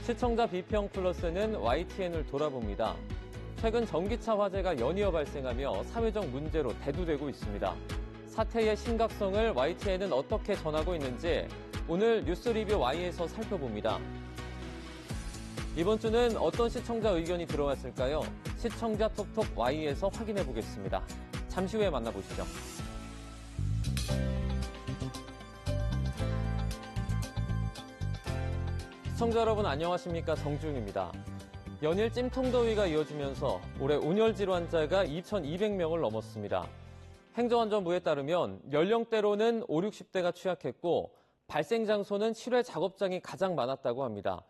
시청자 비평 플러스는 YTN을 돌아봅니다. 최근 전기차 화재가 연이어 발생하며 사회적 문제로 대두되고 있습니다. 사태의 심각성을 YTN은 어떻게 전하고 있는지 오늘 뉴스 리뷰 Y에서 살펴봅니다. 이번 주는 어떤 시청자 의견이 들어왔을까요? 시청자 톡톡 Y에서 확인해 보겠습니다. 잠시 후에 만나보시죠. 시청자 여러분 안녕하십니까? 정주영입니다. 연일 찜통더위가 이어지면서 올해 온열 질환자가 2,200명을 넘었습니다. 행정안전부에 따르면 연령대로는 5, 60대가 취약했고 발생 장소는 실외 작업장이 가장 많았다고 합니다.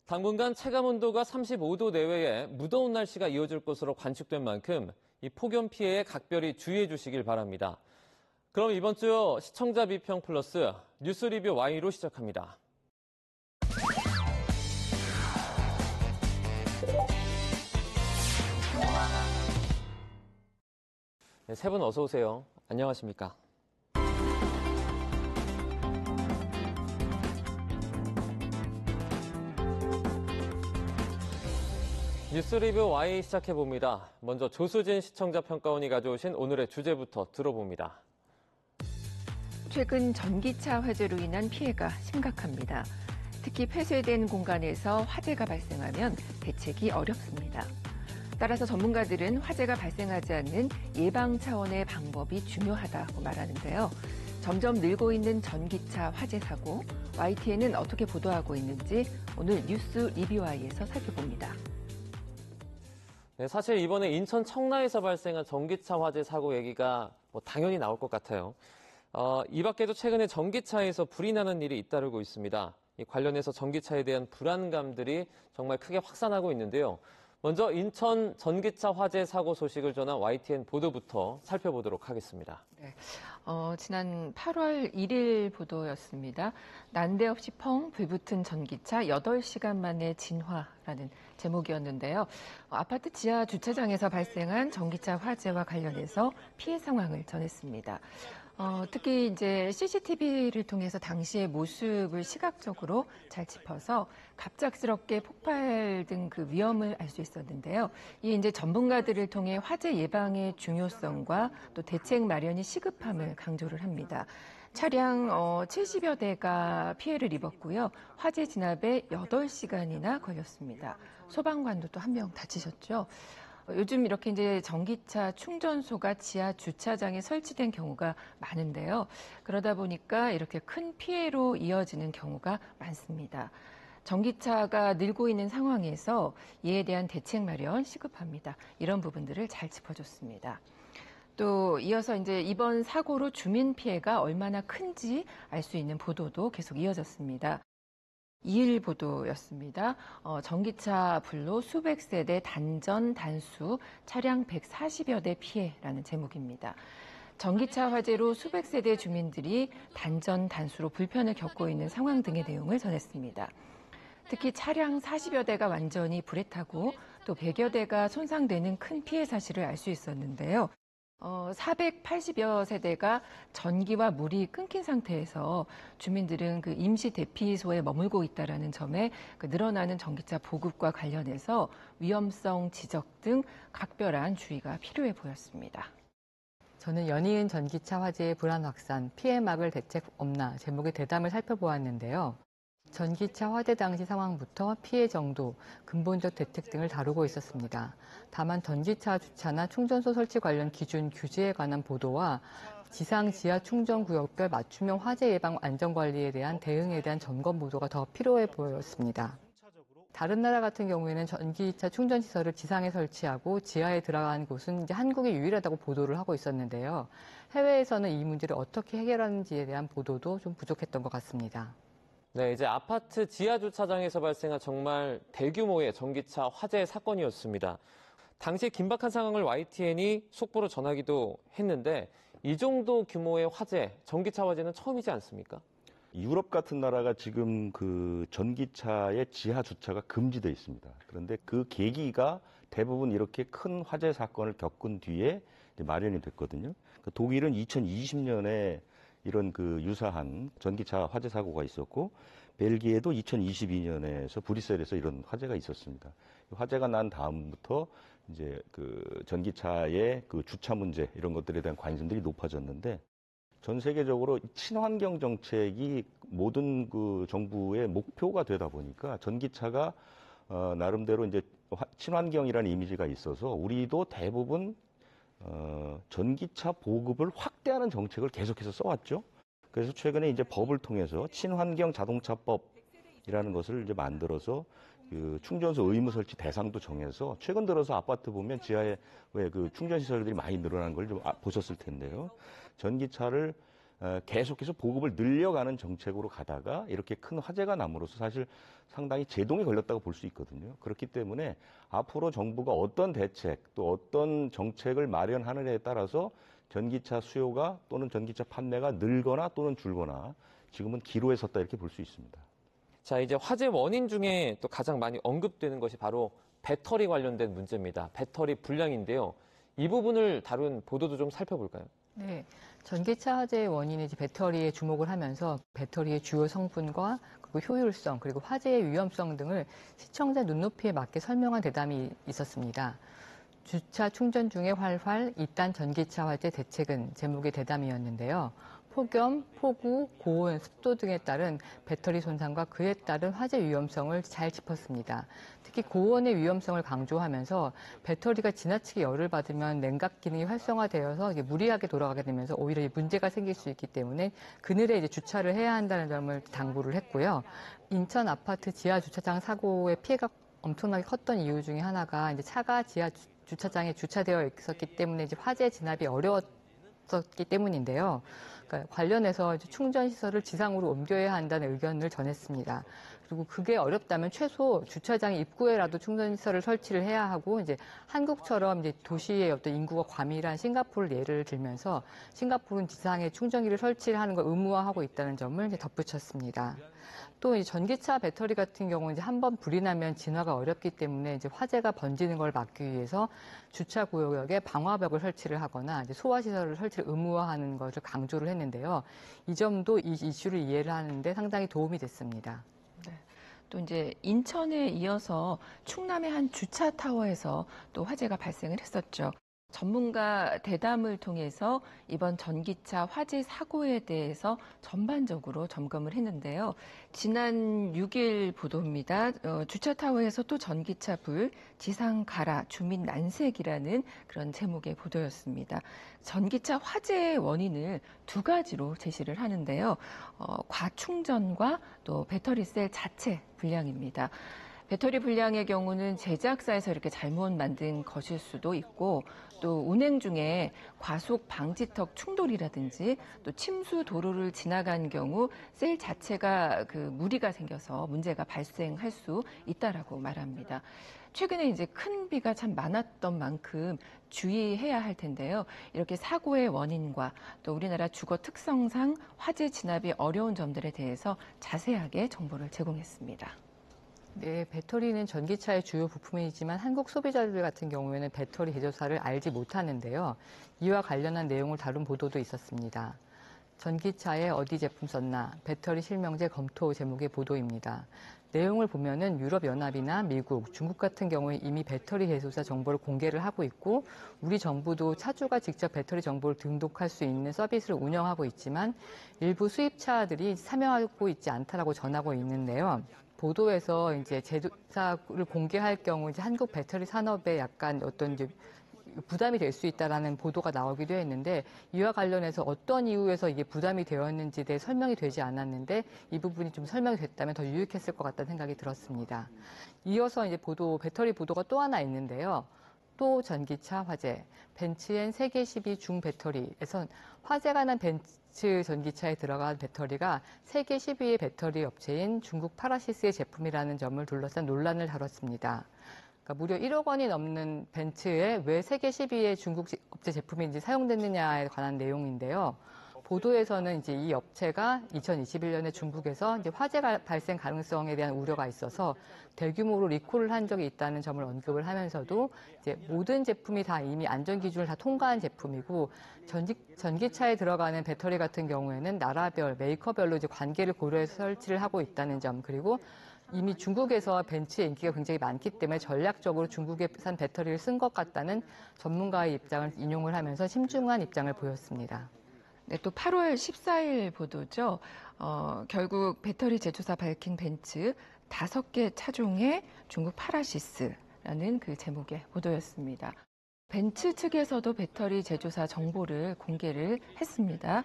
당분간 체감온도가 35도 내외의 무더운 날씨가 이어질 것으로 관측된 만큼 이 폭염 피해에 각별히 주의해 주시길 바랍니다. 그럼 이번 주 시청자 비평 플러스 뉴스 리뷰 Y로 시작합니다. 네, 세 분 어서 오세요. 안녕하십니까? 뉴스 리뷰 Y 시작해봅니다. 먼저 조수진 시청자 평가원이 가져오신 오늘의 주제부터 들어봅니다. 최근 전기차 화재로 인한 피해가 심각합니다. 특히 폐쇄된 공간에서 화재가 발생하면 대책이 어렵습니다. 따라서 전문가들은 화재가 발생하지 않는 예방 차원의 방법이 중요하다고 말하는데요. 점점 늘고 있는 전기차 화재 사고, YTN은 어떻게 보도하고 있는지 오늘 뉴스 리뷰 Y에서 살펴봅니다. 네, 사실 이번에 인천 청라에서 발생한 전기차 화재 사고 얘기가 당연히 나올 것 같아요. 이 밖에도 최근에 전기차에서 불이 나는 일이 잇따르고 있습니다. 이 관련해서 전기차에 대한 불안감들이 정말 크게 확산하고 있는데요. 먼저 인천 전기차 화재 사고 소식을 전한 YTN 보도부터 살펴보도록 하겠습니다. 네, 지난 8월 1일 보도였습니다. 난데없이 펑 불붙은 전기차 8시간 만에 진화라는 제목이었는데요. 아파트 지하 주차장에서 발생한 전기차 화재와 관련해서 피해 상황을 전했습니다. 특히 이제 CCTV를 통해서 당시의 모습을 시각적으로 잘 짚어서 갑작스럽게 폭발 등 그 위험을 알 수 있었는데요. 이 이제 전문가들을 통해 화재 예방의 중요성과 또 대책 마련이 시급함을 강조를 합니다. 차량 70여 대가 피해를 입었고요. 화재 진압에 8시간이나 걸렸습니다. 소방관도 또 한 명 다치셨죠. 요즘 이렇게 이제 전기차 충전소가 지하 주차장에 설치된 경우가 많은데요. 그러다 보니까 이렇게 큰 피해로 이어지는 경우가 많습니다. 전기차가 늘고 있는 상황에서 이에 대한 대책 마련 시급합니다. 이런 부분들을 잘 짚어줬습니다. 또 이어서 이제 이번 사고로 주민 피해가 얼마나 큰지 알 수 있는 보도도 계속 이어졌습니다. 2일 보도였습니다. 전기차 불로 수백 세대 단전 단수 차량 140여 대 피해라는 제목입니다. 전기차 화재로 수백 세대 주민들이 단전 단수로 불편을 겪고 있는 상황 등의 내용을 전했습니다. 특히 차량 40여 대가 완전히 불에 타고 또 100여 대가 손상되는 큰 피해 사실을 알 수 있었는데요. 480여 세대가 전기와 물이 끊긴 상태에서 주민들은 그 임시 대피소에 머물고 있다라는 점에 그 늘어나는 전기차 보급과 관련해서 위험성 지적 등 각별한 주의가 필요해 보였습니다. 저는 연이은 전기차 화재의 불안 확산, 피해 막을 대책 없나 제목의 대담을 살펴보았는데요. 전기차 화재 당시 상황부터 피해 정도, 근본적 대책 등을 다루고 있었습니다. 다만 전기차 주차나 충전소 설치 관련 기준 규제에 관한 보도와 지상 지하 충전 구역별 맞춤형 화재 예방 안전관리에 대한 대응에 대한 점검 보도가 더 필요해 보였습니다. 다른 나라 같은 경우에는 전기차 충전 시설을 지상에 설치하고 지하에 들어간 곳은 이제 한국이 유일하다고 보도를 하고 있었는데요. 해외에서는 이 문제를 어떻게 해결하는지에 대한 보도도 좀 부족했던 것 같습니다. 네, 이제 아파트 지하 주차장에서 발생한 정말 대규모의 전기차 화재 사건이었습니다. 당시 긴박한 상황을 YTN이 속보로 전하기도 했는데 이 정도 규모의 화재, 전기차 화재는 처음이지 않습니까? 유럽 같은 나라가 지금 그 전기차의 지하 주차가 금지되어 있습니다. 그런데 그 계기가 대부분 이렇게 큰 화재 사건을 겪은 뒤에 이제 마련이 됐거든요. 독일은 2020년에 이런 그 유사한 전기차 화재 사고가 있었고, 벨기에도 2022년에서 브뤼셀에서 이런 화재가 있었습니다. 화재가 난 다음부터 이제 그 전기차의 그 주차 문제 이런 것들에 대한 관심들이 높아졌는데 전 세계적으로 친환경 정책이 모든 그 정부의 목표가 되다 보니까 전기차가 나름대로 이제 친환경이라는 이미지가 있어서 우리도 대부분 전기차 보급을 확대하는 정책을 계속해서 써왔죠. 그래서 최근에 이제 법을 통해서 친환경 자동차법이라는 것을 이제 만들어서 그 충전소 의무 설치 대상도 정해서 최근 들어서 아파트 보면 지하에 왜 그 충전 시설들이 많이 늘어난 걸 좀 보셨을 텐데요. 전기차를 계속해서 보급을 늘려가는 정책으로 가다가 이렇게 큰 화재가 남으로써 사실 상당히 제동이 걸렸다고 볼 수 있거든요. 그렇기 때문에 앞으로 정부가 어떤 대책 또 어떤 정책을 마련하느냐에 따라서 전기차 수요가 또는 전기차 판매가 늘거나 또는 줄거나 지금은 기로에 섰다 이렇게 볼 수 있습니다. 자, 이제 화재 원인 중에 또 가장 많이 언급되는 것이 바로 배터리 관련된 문제입니다. 배터리 불량인데요. 이 부분을 다룬 보도도 좀 살펴볼까요? 네, 전기차 화재의 원인은 이제 배터리에 주목을 하면서 배터리의 주요 성분과 그리고 효율성 그리고 화재의 위험성 등을 시청자 눈높이에 맞게 설명한 대담이 있었습니다. 주차 충전 중에 활활 2단 전기차 화재 대책은 제목의 대담이었는데요. 폭염, 폭우, 고온, 습도 등에 따른 배터리 손상과 그에 따른 화재 위험성을 잘 짚었습니다. 특히 고온의 위험성을 강조하면서 배터리가 지나치게 열을 받으면 냉각 기능이 활성화되어서 이제 무리하게 돌아가게 되면서 오히려 문제가 생길 수 있기 때문에 그늘에 이제 주차를 해야 한다는 점을 당부를 했고요. 인천 아파트 지하 주차장 사고의 피해가 엄청나게 컸던 이유 중에 하나가 이제 차가 지하 주차장에 주차되어 있었기 때문에 이제 화재 진압이 어려웠기 때문인데요. 그러니까 관련해서 충전 시설을 지상으로 옮겨야 한다는 의견을 전했습니다. 그리고 그게 어렵다면 최소 주차장 입구에라도 충전 시설을 설치를 해야 하고 이제 한국처럼 이제 도시의 어떤 인구가 과밀한 싱가포르를 예를 들면서 싱가포르는 지상에 충전기를 설치를 하는 걸 의무화하고 있다는 점을 이제 덧붙였습니다. 또 이 전기차 배터리 같은 경우는 이제 한번 불이 나면 진화가 어렵기 때문에 이제 화재가 번지는 걸 막기 위해서 주차 구역에 방화벽을 설치를 하거나 이제 소화 시설을 설치를 의무화하는 것을 강조를 했는데요. 이 점도 이 이슈를 이해를 하는데 상당히 도움이 됐습니다. 네. 또 이제 인천에 이어서 충남의 한 주차 타워에서 또 화재가 발생을 했었죠. 전문가 대담을 통해서 이번 전기차 화재 사고에 대해서 전반적으로 점검을 했는데요. 지난 6일 보도입니다. 주차타워에서 또 전기차 불, 지상 가라, 주민 난색이라는 그런 제목의 보도였습니다. 전기차 화재의 원인을 두 가지로 제시를 하는데요. 과충전과 또 배터리셀 자체 불량입니다. 배터리 불량의 경우는 제작사에서 이렇게 잘못 만든 것일 수도 있고 또 운행 중에 과속 방지턱 충돌이라든지 또 침수 도로를 지나간 경우 셀 자체가 그 무리가 생겨서 문제가 발생할 수 있다라고 말합니다. 최근에 이제 큰 비가 참 많았던 만큼 주의해야 할 텐데요. 이렇게 사고의 원인과 또 우리나라 주거 특성상 화재 진압이 어려운 점들에 대해서 자세하게 정보를 제공했습니다. 네, 배터리는 전기차의 주요 부품이지만 한국 소비자들 같은 경우에는 배터리 제조사를 알지 못하는데요. 이와 관련한 내용을 다룬 보도도 있었습니다. 전기차에 어디 제품 썼나, 배터리 실명제 검토 제목의 보도입니다. 내용을 보면은 유럽연합이나 미국, 중국 같은 경우에 이미 배터리 제조사 정보를 공개를 하고 있고 우리 정부도 차주가 직접 배터리 정보를 등록할 수 있는 서비스를 운영하고 있지만 일부 수입차들이 참여하고 있지 않다라고 전하고 있는데요. 보도에서 이제 제조사를 공개할 경우 이제 한국 배터리 산업에 약간 어떤 이제 부담이 될 수 있다라는 보도가 나오기도 했는데 이와 관련해서 어떤 이유에서 이게 부담이 되었는지에 대해 설명이 되지 않았는데 이 부분이 좀 설명이 됐다면 더 유익했을 것 같다는 생각이 들었습니다. 이어서 이제 배터리 보도가 또 하나 있는데요. 또 전기차 화재, 벤츠엔 세계 10위 중배터리에선 화재가 난 벤츠 전기차에 들어간 배터리가 세계 10위의 배터리 업체인 중국 파라시스의 제품이라는 점을 둘러싼 논란을 다뤘습니다. 그러니까 무려 1억 원이 넘는 벤츠에 왜 세계 10위의 중국 업체 제품인지 사용됐느냐에 관한 내용인데요. 보도에서는 이제 이 업체가 2021년에 중국에서 이제 화재 발생 가능성에 대한 우려가 있어서 대규모로 리콜을 한 적이 있다는 점을 언급을 하면서도 이제 모든 제품이 다 이미 안전 기준을 다 통과한 제품이고 전기차에 들어가는 배터리 같은 경우에는 나라별, 메이커별로 이제 관계를 고려해서 설치를 하고 있다는 점, 그리고 이미 중국에서 벤츠의 인기가 굉장히 많기 때문에 전략적으로 중국에산 배터리를 쓴 것 같다는 전문가의 입장을 인용을 하면서 심중한 입장을 보였습니다. 네, 또 8월 14일 보도죠. 결국 배터리 제조사 밝힌 벤츠 5개 차종에 중국 파라시스라는 그 제목의 보도였습니다. 벤츠 측에서도 배터리 제조사 정보를 공개를 했습니다.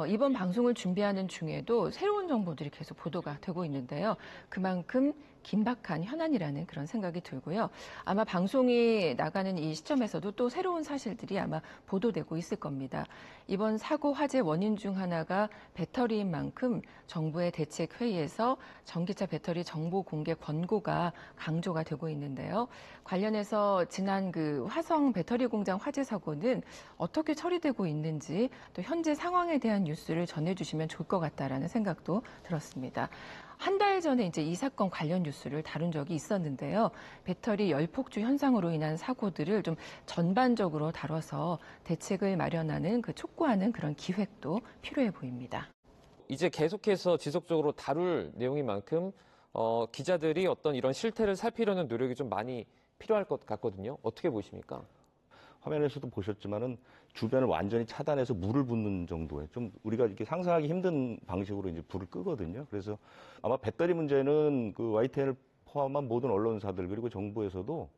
이번 방송을 준비하는 중에도 새로운 정보들이 계속 보도가 되고 있는데요. 그만큼 긴박한 현안이라는 그런 생각이 들고요. 아마 방송이 나가는 이 시점에서도 또 새로운 사실들이 아마 보도되고 있을 겁니다. 이번 사고 화재 원인 중 하나가 배터리인 만큼 정부의 대책회의에서 전기차 배터리 정보 공개 권고가 강조가 되고 있는데요. 관련해서 지난 그 화성 배터리 공장 화재 사고는 어떻게 처리되고 있는지 또 현재 상황에 대한 뉴스를 전해주시면 좋을 것 같다라는 생각도 들었습니다. 한 달 전에 이제 이 사건 관련 뉴스를 다룬 적이 있었는데요. 배터리 열폭주 현상으로 인한 사고들을 좀 전반적으로 다뤄서 대책을 마련하는 촉구하는 그런 기획도 필요해 보입니다. 이제 계속해서 지속적으로 다룰 내용인 만큼 기자들이 어떤 이런 실태를 살피려는 노력이 좀 많이 필요할 것 같거든요. 어떻게 보십니까? 화면에서도 보셨지만은 주변을 완전히 차단해서 물을 붓는 정도의 좀 우리가 이렇게 상상하기 힘든 방식으로 이제 불을 끄거든요. 그래서 아마 배터리 문제는 그 YTN을 포함한 모든 언론사들 그리고 정부에서도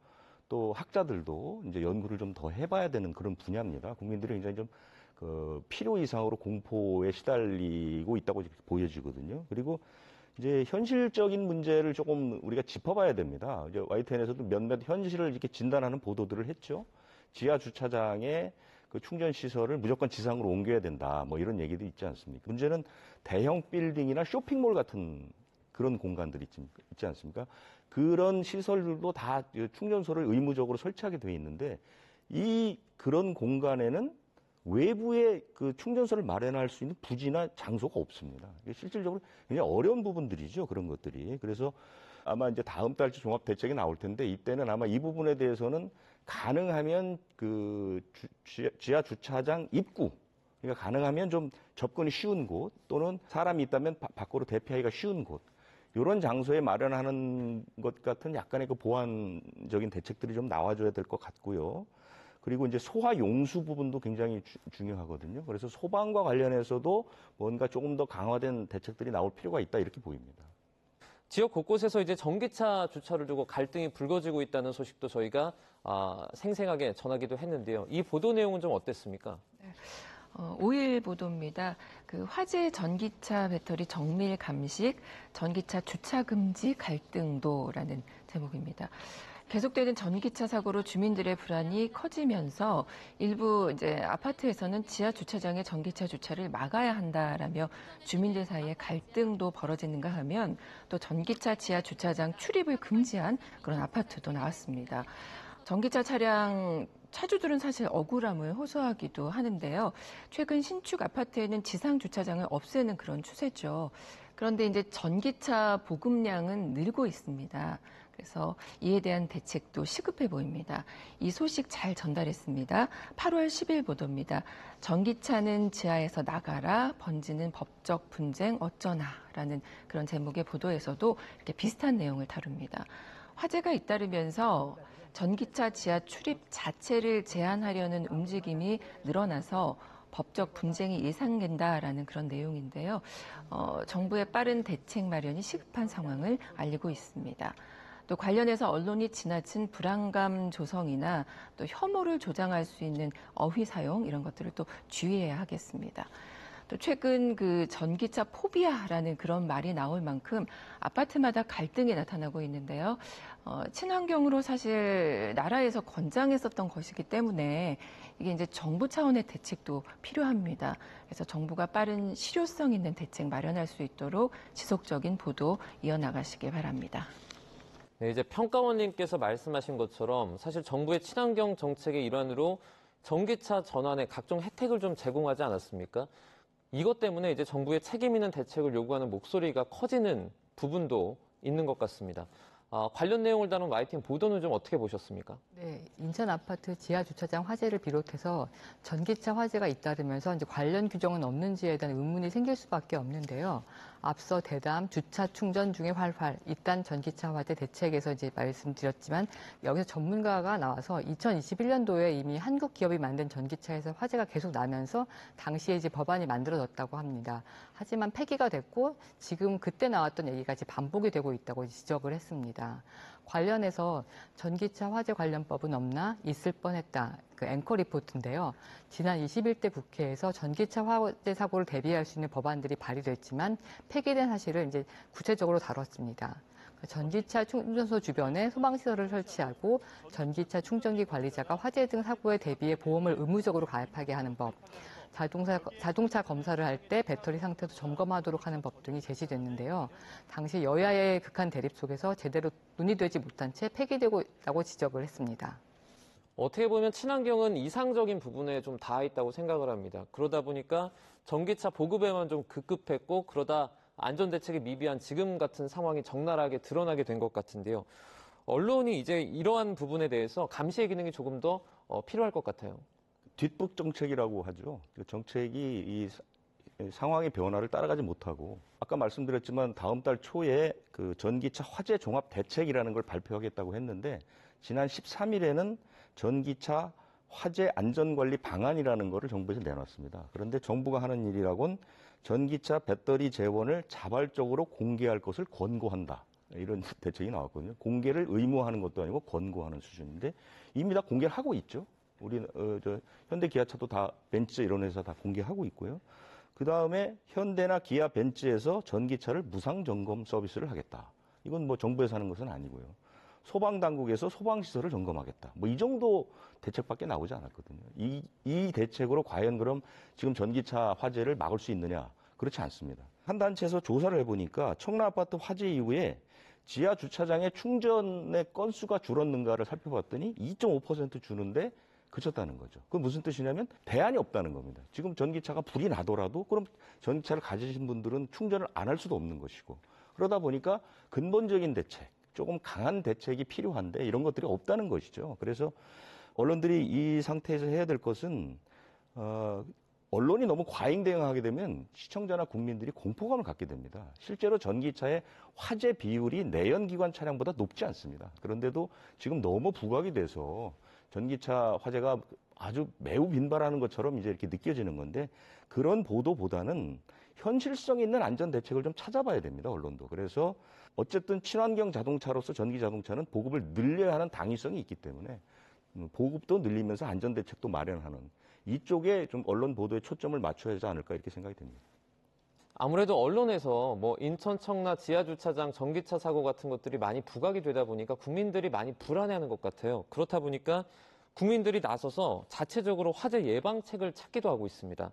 또 학자들도 이제 연구를 좀 더 해봐야 되는 그런 분야입니다. 국민들이 굉장히 좀 그 필요 이상으로 공포에 시달리고 있다고 보여지거든요. 그리고 이제 현실적인 문제를 조금 우리가 짚어봐야 됩니다. 이제 YTN에서도 몇몇 현실을 이렇게 진단하는 보도들을 했죠. 지하 주차장에 그 충전 시설을 무조건 지상으로 옮겨야 된다. 뭐 이런 얘기도 있지 않습니까? 문제는 대형 빌딩이나 쇼핑몰 같은 그런 공간들이 있지 않습니까? 그런 시설들도 다 충전소를 의무적으로 설치하게 돼 있는데 그런 공간에는 외부에 그 충전소를 마련할 수 있는 부지나 장소가 없습니다. 실질적으로 굉장히 어려운 부분들이죠. 그런 것들이. 그래서 아마 이제 다음 달쯤 종합 대책이 나올 텐데 이때는 아마 이 부분에 대해서는 가능하면 그 지하 주차장 입구, 그러니까 가능하면 좀 접근이 쉬운 곳 또는 사람이 있다면 밖으로 대피하기가 쉬운 곳, 이런 장소에 마련하는 것 같은 약간의 그 보완적인 대책들이 좀 나와줘야 될 것 같고요. 그리고 이제 소화 용수 부분도 굉장히 중요하거든요. 그래서 소방과 관련해서도 뭔가 조금 더 강화된 대책들이 나올 필요가 있다 이렇게 보입니다. 지역 곳곳에서 이제 전기차 주차를 두고 갈등이 불거지고 있다는 소식도 저희가 생생하게 전하기도 했는데요. 이 보도 내용은 좀 어땠습니까? 5일 보도입니다. 그 화재 전기차 배터리 정밀 감식, 전기차 주차 금지 갈등도라는 제목입니다. 계속되는 전기차 사고로 주민들의 불안이 커지면서 일부 이제 아파트에서는 지하 주차장에 전기차 주차를 막아야 한다라며 주민들 사이에 갈등도 벌어지는가 하면 또 전기차 지하 주차장 출입을 금지한 그런 아파트도 나왔습니다. 전기차 차량 차주들은 사실 억울함을 호소하기도 하는데요. 최근 신축 아파트에는 지상 주차장을 없애는 그런 추세죠. 그런데 이제 전기차 보급량은 늘고 있습니다. 그래서 이에 대한 대책도 시급해 보입니다. 이 소식 잘 전달했습니다. 8월 10일 보도입니다. 전기차는 지하에서 나가라, 번지는 법적 분쟁 어쩌나라는 그런 제목의 보도에서도 이렇게 비슷한 내용을 다룹니다. 화재가 잇따르면서 전기차 지하 출입 자체를 제한하려는 움직임이 늘어나서 법적 분쟁이 예상된다라는 그런 내용인데요. 정부의 빠른 대책 마련이 시급한 상황을 알리고 있습니다. 또 관련해서 언론이 지나친 불안감 조성이나 또 혐오를 조장할 수 있는 어휘 사용 이런 것들을 또 주의해야 하겠습니다. 또 최근 그 전기차 포비아라는 그런 말이 나올 만큼 아파트마다 갈등이 나타나고 있는데요. 친환경으로 사실 나라에서 권장했었던 것이기 때문에 이게 이제 정부 차원의 대책도 필요합니다. 그래서 정부가 빠른 실효성 있는 대책 마련할 수 있도록 지속적인 보도 이어나가시길 바랍니다. 네, 이제 평가원님께서 말씀하신 것처럼 사실 정부의 친환경 정책의 일환으로 전기차 전환에 각종 혜택을 좀 제공하지 않았습니까? 이것 때문에 이제 정부의 책임 있는 대책을 요구하는 목소리가 커지는 부분도 있는 것 같습니다. 관련 내용을 다룬 YTN 보도는 좀 어떻게 보셨습니까? 네, 인천 아파트 지하 주차장 화재를 비롯해서 전기차 화재가 잇따르면서 이제 관련 규정은 없는지에 대한 의문이 생길 수밖에 없는데요. 앞서 대담 주차 충전 중에 활활 이딴 전기차 화재 대책에서 이제 말씀드렸지만 여기서 전문가가 나와서 2021년도에 이미 한국 기업이 만든 전기차에서 화재가 계속 나면서 당시에 이제 법안이 만들어졌다고 합니다. 하지만 폐기가 됐고 지금 그때 나왔던 얘기가 이제 반복이 되고 있다고 지적을 했습니다. 관련해서 전기차 화재 관련법은 없나 있을 뻔했다. 그 앵커 리포트인데요. 지난 21대 국회에서 전기차 화재 사고를 대비할 수 있는 법안들이 발의됐지만 폐기된 사실을 이제 구체적으로 다뤘습니다. 전기차 충전소 주변에 소방시설을 설치하고 전기차 충전기 관리자가 화재 등 사고에 대비해 보험을 의무적으로 가입하게 하는 법, 자동차 검사를 할 때 배터리 상태도 점검하도록 하는 법 등이 제시됐는데요. 당시 여야의 극한 대립 속에서 제대로 논의되지 못한 채 폐기되고 있다고 지적을 했습니다. 어떻게 보면 친환경은 이상적인 부분에 좀 닿아 있다고 생각을 합니다. 그러다 보니까 전기차 보급에만 좀 급급했고 그러다 안전대책이 미비한 지금 같은 상황이 적나라하게 드러나게 된 것 같은데요. 언론이 이제 이러한 부분에 대해서 감시의 기능이 조금 더 필요할 것 같아요. 뒷북 정책이라고 하죠. 그 정책이 이 상황의 변화를 따라가지 못하고 아까 말씀드렸지만 다음 달 초에 그 전기차 화재 종합 대책이라는 걸 발표하겠다고 했는데 지난 13일에는 전기차 화재 안전관리 방안이라는 것을 정부에서 내놨습니다. 그런데 정부가 하는 일이라곤 전기차 배터리 재원을 자발적으로 공개할 것을 권고한다. 이런 대책이 나왔거든요. 공개를 의무화하는 것도 아니고 권고하는 수준인데 이미 다 공개를 하고 있죠. 우리 현대 기아차도 다 벤츠 이런 회사 다 공개하고 있고요. 그 다음에 현대나 기아 벤츠에서 전기차를 무상 점검 서비스를 하겠다. 이건 뭐 정부에서 하는 것은 아니고요. 소방당국에서 소방시설을 점검하겠다. 뭐 이 정도 대책밖에 나오지 않았거든요. 이 대책으로 과연 그럼 지금 전기차 화재를 막을 수 있느냐? 그렇지 않습니다. 한 단체에서 조사를 해보니까 청라아파트 화재 이후에 지하 주차장의 충전의 건수가 줄었는가를 살펴봤더니 2.5% 주는데 그쳤다는 거죠. 그건 무슨 뜻이냐면 대안이 없다는 겁니다. 지금 전기차가 불이 나더라도 그럼 전기차를 가지신 분들은 충전을 안 할 수도 없는 것이고 그러다 보니까 근본적인 대책, 조금 강한 대책이 필요한데 이런 것들이 없다는 것이죠. 그래서 언론들이 이 상태에서 해야 될 것은 언론이 너무 과잉 대응하게 되면 시청자나 국민들이 공포감을 갖게 됩니다. 실제로 전기차의 화재 비율이 내연기관 차량보다 높지 않습니다. 그런데도 지금 너무 부각이 돼서 전기차 화재가 아주 매우 빈발하는 것처럼 이제 이렇게 느껴지는 건데 그런 보도보다는 현실성 있는 안전 대책을 좀 찾아봐야 됩니다, 언론도. 그래서 어쨌든 친환경 자동차로서 전기 자동차는 보급을 늘려야 하는 당위성이 있기 때문에 보급도 늘리면서 안전 대책도 마련하는 이쪽에 좀 언론 보도에 초점을 맞춰야 하지 않을까 이렇게 생각이 됩니다. 아무래도 언론에서 뭐 인천 청라 지하주차장 전기차 사고 같은 것들이 많이 부각이 되다 보니까 국민들이 많이 불안해하는 것 같아요. 그렇다 보니까 국민들이 나서서 자체적으로 화재 예방책을 찾기도 하고 있습니다.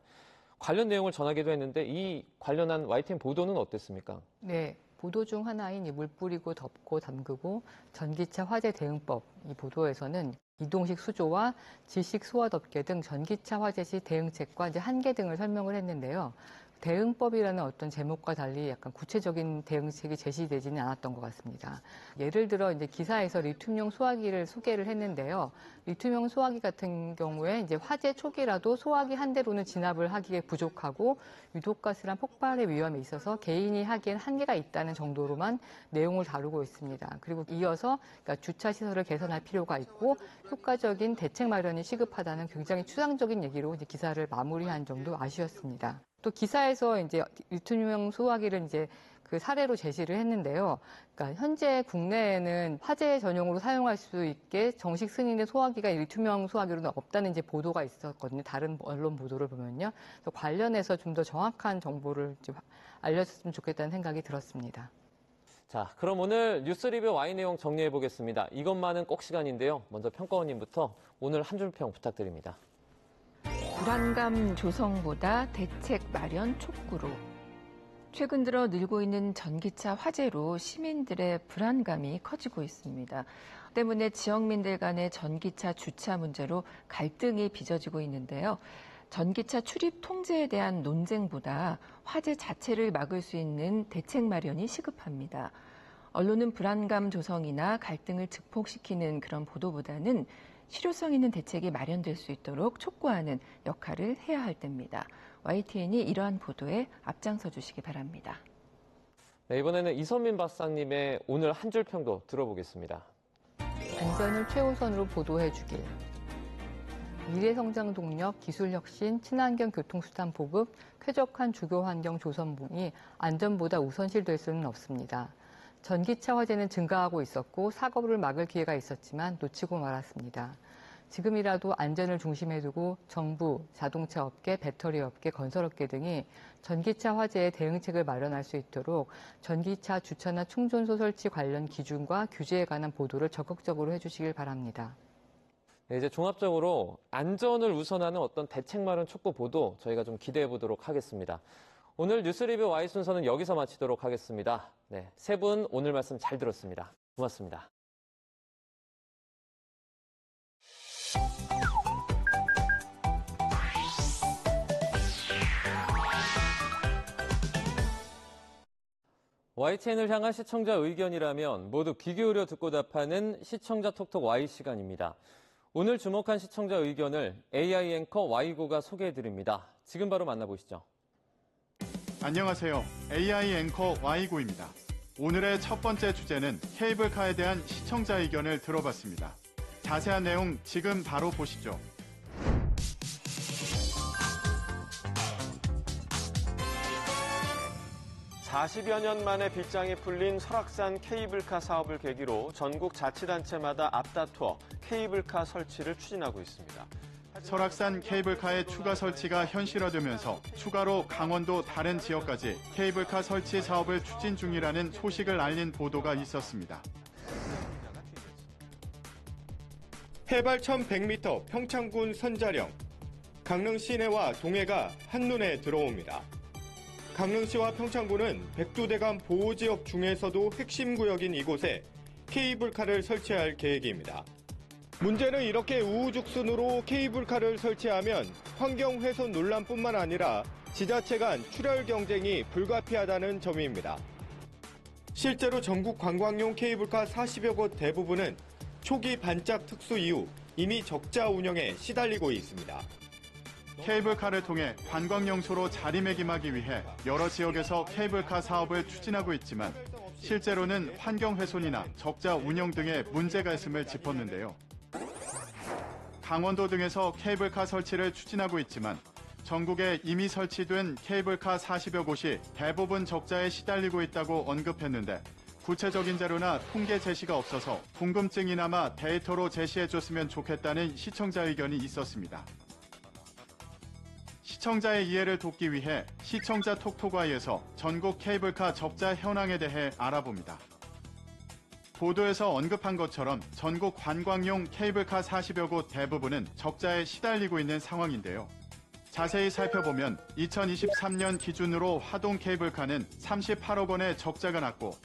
관련 내용을 전하기도 했는데 이 관련한 YTN 보도는 어땠습니까? 네, 보도 중 하나인 이 물 뿌리고 덮고 담그고 전기차 화재 대응법 이 보도에서는 이동식 수조와 질식 소화 덮개 등 전기차 화재 시 대응책과 이제 한계 등을 설명을 했는데요. 대응법이라는 어떤 제목과 달리 약간 구체적인 대응책이 제시되지는 않았던 것 같습니다. 예를 들어 이제 기사에서 리튬용 소화기를 소개를 했는데요. 리튬용 소화기 같은 경우에 이제 화재 초기라도 소화기 한 대로는 진압을 하기에 부족하고 유독가스란 폭발의 위험이 있어서 개인이 하기엔 한계가 있다는 정도로만 내용을 다루고 있습니다. 그리고 이어서 그러니까 주차 시설을 개선할 필요가 있고 효과적인 대책 마련이 시급하다는 굉장히 추상적인 얘기로 이제 기사를 마무리한 점도 아쉬웠습니다. 또 기사에서 이제 리튬용 소화기를 이제 그 사례로 제시를 했는데요. 그러니까 현재 국내에는 화재 전용으로 사용할 수 있게 정식 승인된 소화기가 리튬용 소화기로는 없다는 이제 보도가 있었거든요. 다른 언론 보도를 보면요. 그래서 관련해서 좀 더 정확한 정보를 좀 알려줬으면 좋겠다는 생각이 들었습니다. 자, 그럼 오늘 뉴스 리뷰 Y 내용 정리해 보겠습니다. 이것만은 꼭 시간인데요. 먼저 평가원님부터 오늘 한 줄평 부탁드립니다. 불안감 조성보다 대책 마련 촉구로. 최근 들어 늘고 있는 전기차 화재로 시민들의 불안감이 커지고 있습니다. 때문에 지역민들 간의 전기차 주차 문제로 갈등이 빚어지고 있는데요. 전기차 출입 통제에 대한 논쟁보다 화재 자체를 막을 수 있는 대책 마련이 시급합니다. 언론은 불안감 조성이나 갈등을 증폭시키는 그런 보도보다는 실효성 있는 대책이 마련될 수 있도록 촉구하는 역할을 해야 할 때입니다. YTN이 이러한 보도에 앞장서 주시기 바랍니다. 네, 이번에는 이선민 박사님의 오늘 한 줄 평도 들어보겠습니다. 안전을 최우선으로 보도해 주길. 미래성장 동력, 기술혁신, 친환경 교통수단 보급, 쾌적한 주거환경 조성이 안전보다 우선시될 수는 없습니다. 전기차 화재는 증가하고 있었고 사고를 막을 기회가 있었지만 놓치고 말았습니다. 지금이라도 안전을 중심에 두고 정부, 자동차 업계, 배터리 업계, 건설업계 등이 전기차 화재에 대응책을 마련할 수 있도록 전기차 주차나 충전소 설치 관련 기준과 규제에 관한 보도를 적극적으로 해주시길 바랍니다. 네, 이제 종합적으로 안전을 우선하는 어떤 대책 마련 촉구 보도 저희가 좀 기대해 보도록 하겠습니다. 오늘 뉴스리뷰 Y 순서는 여기서 마치도록 하겠습니다. 네, 세 분 오늘 말씀 잘 들었습니다. 고맙습니다. YTN을 향한 시청자 의견이라면 모두 귀 기울여 듣고 답하는 시청자 톡톡 Y 시간입니다. 오늘 주목한 시청자 의견을 AI 앵커 Y고가 소개해드립니다. 지금 바로 만나보시죠. 안녕하세요. AI 앵커 Y고입니다. 오늘의 첫 번째 주제는 케이블카에 대한 시청자 의견을 들어봤습니다. 자세한 내용 지금 바로 보시죠. (40여 년) 만에 빗장이 풀린 설악산 케이블카 사업을 계기로 전국 자치단체마다 앞다투어 케이블카 설치를 추진하고 있습니다. 설악산 케이블카의 추가 설치가 현실화되면서 추가로 강원도 다른 지역까지 케이블카 설치 사업을 추진 중이라는 소식을 알린 보도가 있었습니다. 해발 1100m 평창군 선자령, 강릉 시내와 동해가 한눈에 들어옵니다. 강릉시와 평창군은 백두대간 보호지역 중에서도 핵심 구역인 이곳에 케이블카를 설치할 계획입니다. 문제는 이렇게 우후죽순으로 케이블카를 설치하면 환경훼손 논란뿐만 아니라 지자체 간 출혈 경쟁이 불가피하다는 점입니다. 실제로 전국 관광용 케이블카 40여 곳 대부분은 초기 반짝 특수 이후 이미 적자 운영에 시달리고 있습니다. 케이블카를 통해 관광명소로 자리매김하기 위해 여러 지역에서 케이블카 사업을 추진하고 있지만 실제로는 환경훼손이나 적자 운영 등의 문제가 있음을 짚었는데요. 강원도 등에서 케이블카 설치를 추진하고 있지만 전국에 이미 설치된 케이블카 40여 곳이 대부분 적자에 시달리고 있다고 언급했는데 구체적인 자료나 통계 제시가 없어서 궁금증이나마 데이터로 제시해줬으면 좋겠다는 시청자 의견이 있었습니다. 시청자의 이해를 돕기 위해 시청자 톡톡와이에서 전국 케이블카 적자 현황에 대해 알아봅니다. 보도에서 언급한 것처럼 전국 관광용 케이블카 40여 곳 대부분은 적자에 시달리고 있는 상황인데요. 자세히 살펴보면 2023년 기준으로 하동 케이블카는 38억 원의 적자가 났고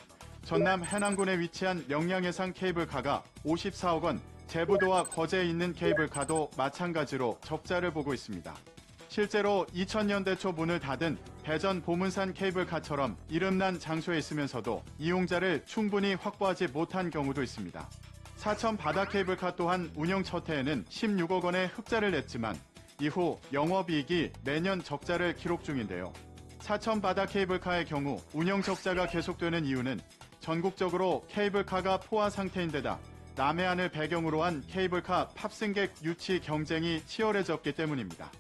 전남 해남군에 위치한 명량해상 케이블카가 54억 원, 제부도와 거제에 있는 케이블카도 마찬가지로 적자를 보고 있습니다. 실제로 2000년대 초 문을 닫은 대전 보문산 케이블카처럼 이름난 장소에 있으면서도 이용자를 충분히 확보하지 못한 경우도 있습니다. 사천 바다 케이블카 또한 운영 첫 해에는 16억 원의 흑자를 냈지만 이후 영업이익이 매년 적자를 기록 중인데요. 사천 바다 케이블카의 경우 운영 적자가 계속되는 이유는 전국적으로 케이블카가 포화 상태인데다 남해안을 배경으로 한 케이블카 탑승객 유치 경쟁이 치열해졌기 때문입니다.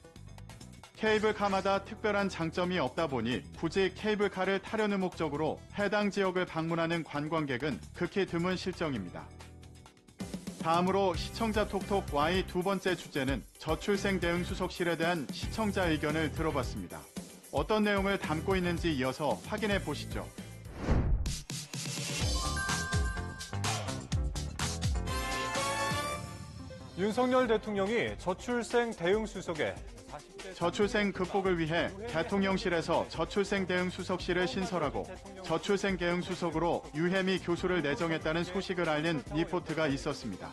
케이블카마다 특별한 장점이 없다 보니 굳이 케이블카를 타려는 목적으로 해당 지역을 방문하는 관광객은 극히 드문 실정입니다. 다음으로 시청자 톡톡 Y 두 번째 주제는 저출생 대응 수석실에 대한 시청자 의견을 들어봤습니다. 어떤 내용을 담고 있는지 이어서 확인해 보시죠. 윤석열 대통령이 저출생 대응 수석에 저출생 극복을 위해 대통령실에서 저출생 대응 수석실을 신설하고 저출생 대응 수석으로 유혜미 교수를 내정했다는 소식을 알린 리포트가 있었습니다.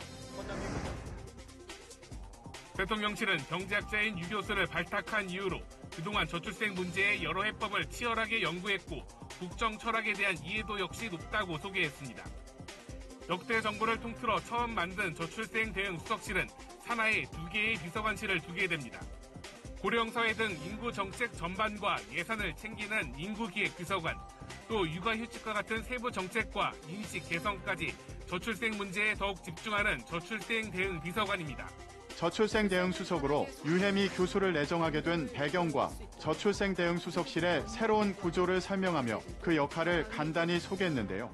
대통령실은 경제학자인 유교수를 발탁한 이유로 그동안 저출생 문제의 여러 해법을 치열하게 연구했고 국정 철학에 대한 이해도 역시 높다고 소개했습니다. 역대 정부를 통틀어 처음 만든 저출생 대응 수석실은 산하에 2개의 비서관실을 두게 됩니다. 고령사회 등 인구 정책 전반과 예산을 챙기는 인구기획비서관, 또 육아휴직과 같은 세부 정책과 인식 개선까지 저출생 문제에 더욱 집중하는 저출생 대응 비서관입니다. 저출생 대응 수석으로 유혜미 교수를 내정하게 된 배경과 저출생 대응 수석실의 새로운 구조를 설명하며 그 역할을 간단히 소개했는데요.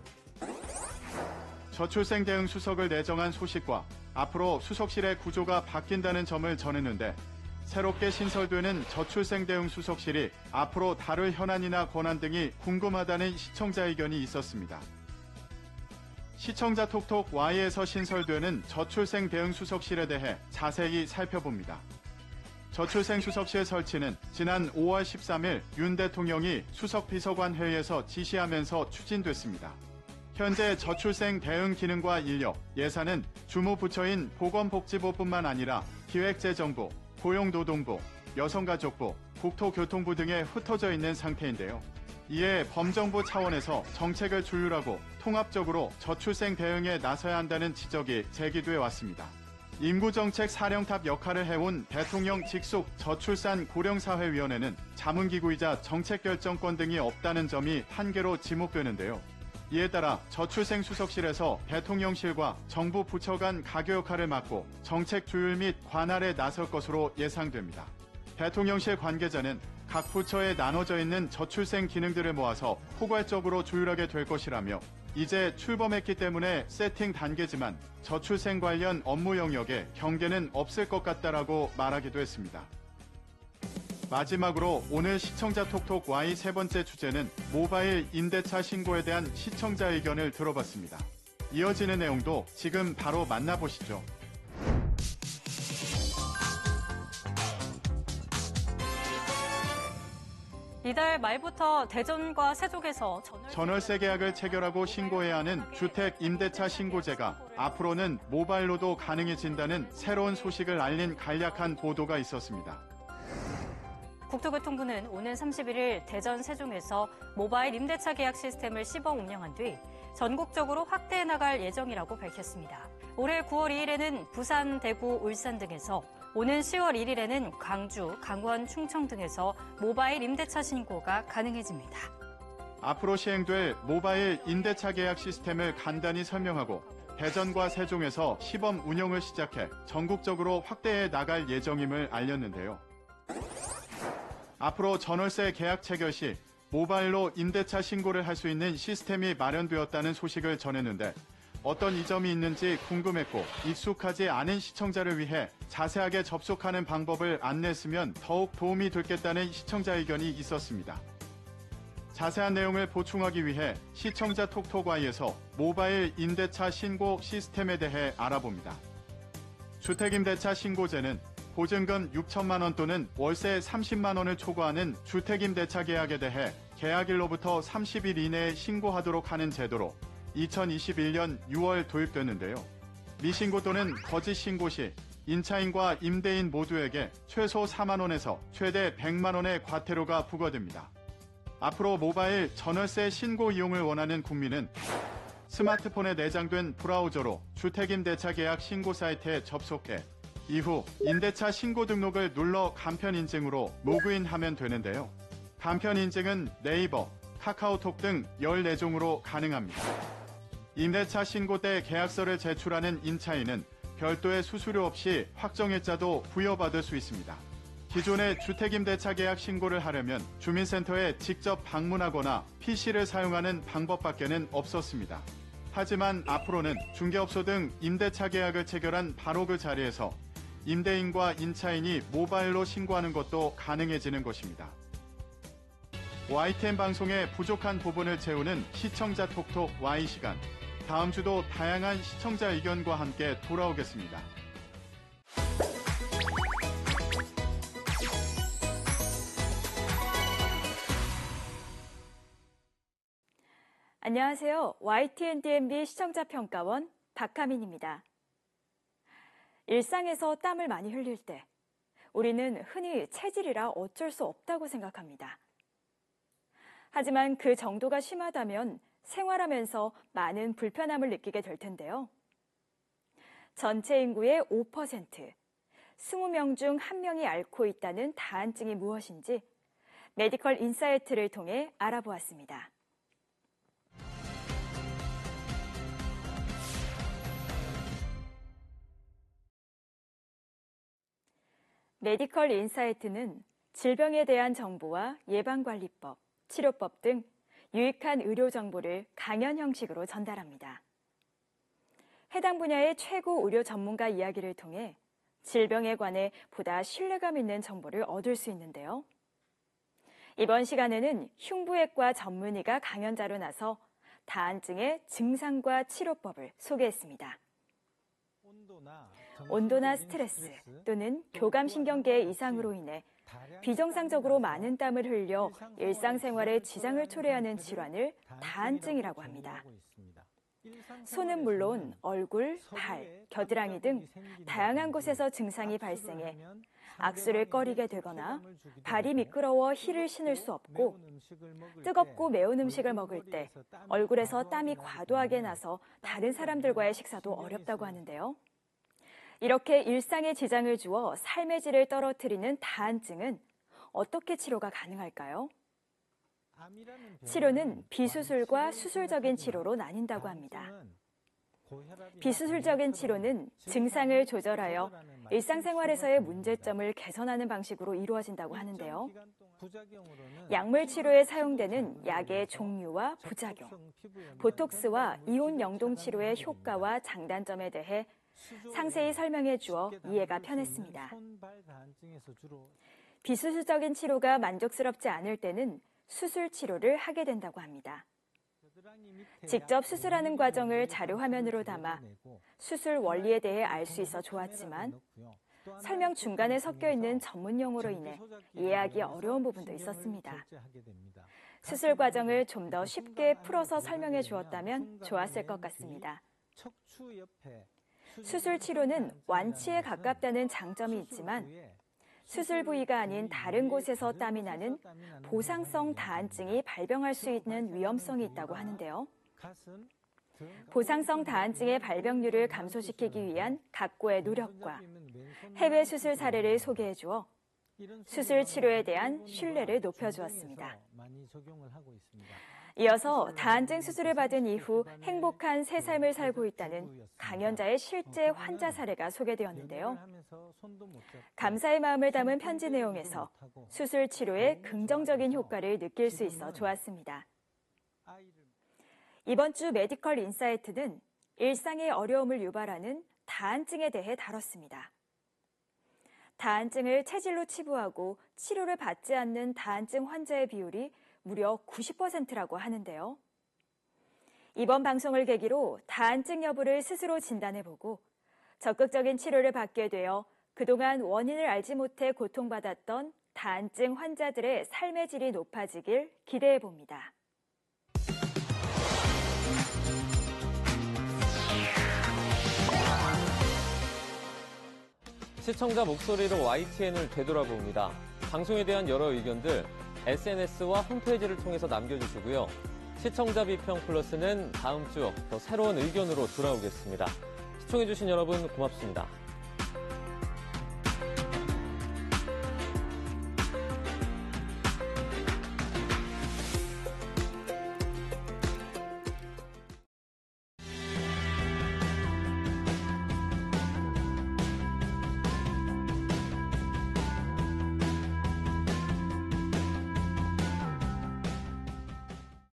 저출생 대응 수석을 내정한 소식과 앞으로 수석실의 구조가 바뀐다는 점을 전했는데 새롭게 신설되는 저출생 대응 수석실이 앞으로 다룰 현안이나 권한 등이 궁금하다는 시청자 의견이 있었습니다. 시청자 톡톡 Y에서 신설되는 저출생 대응 수석실에 대해 자세히 살펴봅니다. 저출생 수석실 설치는 지난 5월 13일 윤 대통령이 수석비서관 회의에서 지시하면서 추진됐습니다. 현재 저출생 대응 기능과 인력, 예산은 주무부처인 보건복지부뿐만 아니라 기획재정부, 고용노동부, 여성가족부, 국토교통부 등에 흩어져 있는 상태인데요. 이에 범정부 차원에서 정책을 조율하고 통합적으로 저출생 대응에 나서야 한다는 지적이 제기돼 왔습니다. 인구정책 사령탑 역할을 해온 대통령 직속 저출산 고령사회위원회는 자문기구이자 정책결정권 등이 없다는 점이 한계로 지목되는데요. 이에 따라 저출생 수석실에서 대통령실과 정부 부처 간 가교 역할을 맡고 정책 조율 및 관할에 나설 것으로 예상됩니다. 대통령실 관계자는 각 부처에 나눠져 있는 저출생 기능들을 모아서 포괄적으로 조율하게 될 것이라며 이제 출범했기 때문에 세팅 단계지만 저출생 관련 업무 영역에 경계는 없을 것 같다라고 말하기도 했습니다. 마지막으로 오늘 시청자 톡톡 Y 세 번째 주제는 모바일 임대차 신고에 대한 시청자 의견을 들어봤습니다. 이어지는 내용도 지금 바로 만나보시죠. 이달 말부터 대전과 세종에서 전월세 계약을 체결하고 신고해야 하는 주택 임대차 신고제가 앞으로는 모바일로도 가능해진다는 새로운 소식을 알린 간략한 보도가 있었습니다. 국토교통부는 오는 31일 대전, 세종에서 모바일 임대차 계약 시스템을 시범 운영한 뒤 전국적으로 확대해 나갈 예정이라고 밝혔습니다. 올해 9월 2일에는 부산, 대구, 울산 등에서, 오는 10월 1일에는 광주, 강원, 충청 등에서 모바일 임대차 신고가 가능해집니다. 앞으로 시행될 모바일 임대차 계약 시스템을 간단히 설명하고 대전과 세종에서 시범 운영을 시작해 전국적으로 확대해 나갈 예정임을 알렸는데요. 앞으로 전월세 계약 체결 시 모바일로 임대차 신고를 할 수 있는 시스템이 마련되었다는 소식을 전했는데 어떤 이점이 있는지 궁금했고 익숙하지 않은 시청자를 위해 자세하게 접속하는 방법을 안내했으면 더욱 도움이 됐겠다는 시청자 의견이 있었습니다. 자세한 내용을 보충하기 위해 시청자 톡톡Y에서 모바일 임대차 신고 시스템에 대해 알아봅니다. 주택임대차 신고제는 보증금 6천만 원 또는 월세 30만 원을 초과하는 주택임대차 계약에 대해 계약일로부터 30일 이내에 신고하도록 하는 제도로 2021년 6월 도입됐는데요. 미신고 또는 거짓 신고 시 임차인과 임대인 모두에게 최소 4만 원에서 최대 100만 원의 과태료가 부과됩니다. 앞으로 모바일 전월세 신고 이용을 원하는 국민은 스마트폰에 내장된 브라우저로 주택임대차 계약 신고 사이트에 접속해 이후 임대차 신고 등록을 눌러 간편 인증으로 로그인하면 되는데요. 간편 인증은 네이버, 카카오톡 등 14종으로 가능합니다. 임대차 신고 때 계약서를 제출하는 임차인은 별도의 수수료 없이 확정일자도 부여받을 수 있습니다. 기존의 주택임대차 계약 신고를 하려면 주민센터에 직접 방문하거나 PC를 사용하는 방법밖에는 없었습니다. 하지만 앞으로는 중개업소 등 임대차 계약을 체결한 바로 그 자리에서 임대인과 임차인이 모바일로 신고하는 것도 가능해지는 것입니다. YTN 방송의 부족한 부분을 채우는 시청자 톡톡 Y 시간. 다음 주도 다양한 시청자 의견과 함께 돌아오겠습니다. 안녕하세요. YTN DMB 시청자 평가원 박하민입니다. 일상에서 땀을 많이 흘릴 때 우리는 흔히 체질이라 어쩔 수 없다고 생각합니다. 하지만 그 정도가 심하다면 생활하면서 많은 불편함을 느끼게 될 텐데요. 전체 인구의 5%, 20명 중 1명이 앓고 있다는 다한증이 무엇인지 메디컬 인사이트를 통해 알아보았습니다. 메디컬 인사이트는 질병에 대한 정보와 예방관리법, 치료법 등 유익한 의료 정보를 강연 형식으로 전달합니다. 해당 분야의 최고 의료 전문가 이야기를 통해 질병에 관해 보다 신뢰감 있는 정보를 얻을 수 있는데요. 이번 시간에는 흉부외과 전문의가 강연자로 나서 다한증의 증상과 치료법을 소개했습니다. 온도나 스트레스 또는 교감신경계의 이상으로 인해 비정상적으로 많은 땀을 흘려 일상생활에 지장을 초래하는 질환을 다한증이라고 합니다. 손은 물론 얼굴, 발, 겨드랑이 등 다양한 곳에서 증상이 발생해 악수를 꺼리게 되거나 발이 미끄러워 힐을 신을 수 없고 뜨겁고 매운 음식을 먹을 때 얼굴에서 땀이 과도하게 나서 다른 사람들과의 식사도 어렵다고 하는데요. 이렇게 일상에 지장을 주어 삶의 질을 떨어뜨리는 다한증은 어떻게 치료가 가능할까요? 치료는 비수술과 수술적인 치료로 나뉜다고 합니다. 비수술적인 치료는 증상을 조절하여 일상생활에서의 문제점을 개선하는 방식으로 이루어진다고 하는데요. 약물 치료에 사용되는 약의 종류와 부작용, 보톡스와 이온 영동 치료의 효과와 장단점에 대해 상세히 설명해 주어 이해가 편했습니다. 비수술적인 치료가 만족스럽지 않을 때는 수술 치료를 하게 된다고 합니다. 직접 수술하는 과정을 자료 화면으로 담아 수술 원리에 대해 알 수 있어 좋았지만 설명 중간에 섞여 있는 전문 용어로 인해 이해하기 어려운 부분도 있었습니다. 수술 과정을 좀 더 쉽게 풀어서 설명해 주었다면 좋았을 것 같습니다. 수술 치료는 완치에 가깝다는 장점이 있지만 수술 부위가 아닌 다른 곳에서 땀이 나는 보상성 다한증이 발병할 수 있는 위험성이 있다고 하는데요. 보상성 다한증의 발병률을 감소시키기 위한 각고의 노력과 해외 수술 사례를 소개해 주어 수술 치료에 대한 신뢰를 높여주었습니다. 이어서 다한증 수술을 받은 이후 행복한 새 삶을 살고 있다는 강연자의 실제 환자 사례가 소개되었는데요. 감사의 마음을 담은 편지 내용에서 수술 치료의 긍정적인 효과를 느낄 수 있어 좋았습니다. 이번 주 메디컬 인사이트는 일상의 어려움을 유발하는 다한증에 대해 다뤘습니다. 다한증을 체질로 치부하고 치료를 받지 않는 다한증 환자의 비율이 무려 90%라고 하는데요. 이번 방송을 계기로 다한증 여부를 스스로 진단해보고 적극적인 치료를 받게 되어 그동안 원인을 알지 못해 고통받았던 다한증 환자들의 삶의 질이 높아지길 기대해봅니다. 시청자 목소리로 YTN을 되돌아봅니다. 방송에 대한 여러 의견들 SNS와 홈페이지를 통해서 남겨주시고요. 시청자 비평 플러스는 다음 주 더 새로운 의견으로 돌아오겠습니다. 시청해주신 여러분 고맙습니다.